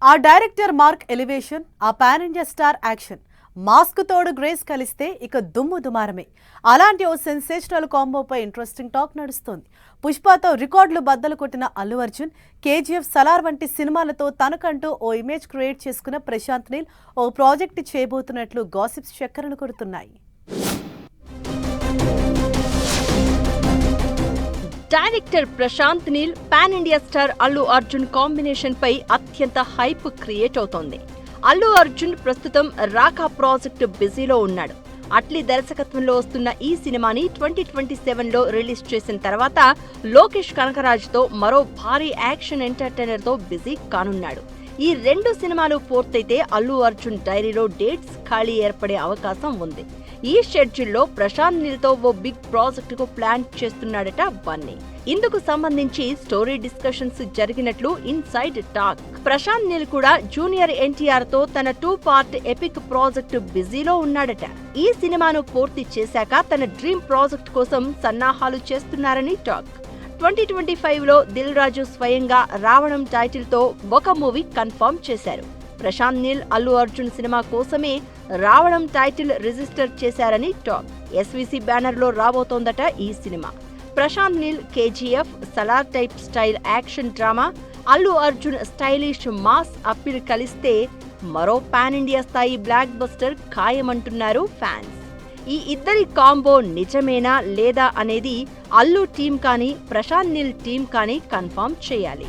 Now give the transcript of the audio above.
ఆ director mark elevation, ఆ pan India star action, mask తోడు గ్రేస్ కలిస్తే ఇక దుమ్ము దుమారమే. అలాంటి ఓ సెన్సేషనల్ కాంబోపై ఇంట్రెస్టింగ్ టాక్ నడుస్తోంది. పుష్పతో రికార్డులు బద్దలు కొట్టిన అల్లు అర్జున్, కేజీఎఫ్, సలార్ వంటి సినిమాలతో తనకంటూ ఓ ఇమేజ్ క్రియేట్ చేసుకున్న ప్రశాంత్ నీల్ ఓ ప్రాజెక్ట్ చేయబోతున్నట్లు గాసిప్స్ చక్కర్లు కొడుతున్నాయి. Director Prashanth Neel, pan India star Allu Arjun combination పై అత్యంత హైప్ క్రియేట్ అవుతోంది. అల్లు అర్జున్ ప్రస్తుతం రాకా ప్రాజెక్టు బిజీలో ఉన్నాడు. అట్లీ దర్శకత్వంలో వస్తున్న ఈ సినిమాని 2027లో రిలీజ్ చేసిన తర్వాత లోకేష్ కనకరాజ్తో మరో భారీ యాక్షన్ ఎంటర్టైనర్ తో బిజీ కానున్నాడు. ఈ రెండు సినిమాలు పూర్తయితే అల్లు అర్జున్ డైరీలో డేట్స్ ఖాళీ ఏర్పడే అవకాశం ఉంది. ఈ షెడ్యూల్లో ప్రశాంత్ నీల్ తో ఓ బిగ్ ప్రాజెక్ట్ కు ప్లాన్ చేస్తున్నాడట బన్నీ. ఇందుకు సంబంధించి స్టోరీ డిస్కషన్స్ జరిగినట్లు ఇన్సైడ్ టాక్. ప్రశాంత్ నీల్ కూడా జూనియర్ ఎన్టీఆర్ తో తన 2 పార్ట్ ఎపిక్ ప్రాజెక్టు బిజీలో ఉన్నాడట. ఈ సినిమాను పూర్తి చేశాక తన డ్రీమ్ ప్రాజెక్ట్ కోసం సన్నాహాలు చేస్తున్నారని టాక్. 2025లో దిల్ రాజు స్వయంగా రావణం టైటిల్ తో ఒక మూవీ కన్ఫర్మ్ చేశారు. ప్రశాంత్ నీల్ అల్లు అర్జున్ సినిమా కోసమే రావణం టైటిల్ రిజిస్టర్ చేశారని టాక్. ఎస్వీసీ బ్యానర్ లో రాబోతోందట ఈ cinema. Prashanth Neel KGF, Salaar type style action drama, Allu Arjun stylish mass appeal కలిస్తే మరో పాన్ ఇండియా స్థాయి బ్లాక్ బస్టర్ ఖాయమంటున్నారు ఫ్యాన్స్. ఈ ఇద్దరి కాంబో నిజమేనా లేదా అనేది అల్లు టీం కానీ ప్రశాంత్ నీల్ టీం కానీ కన్ఫర్మ్ చేయాలి.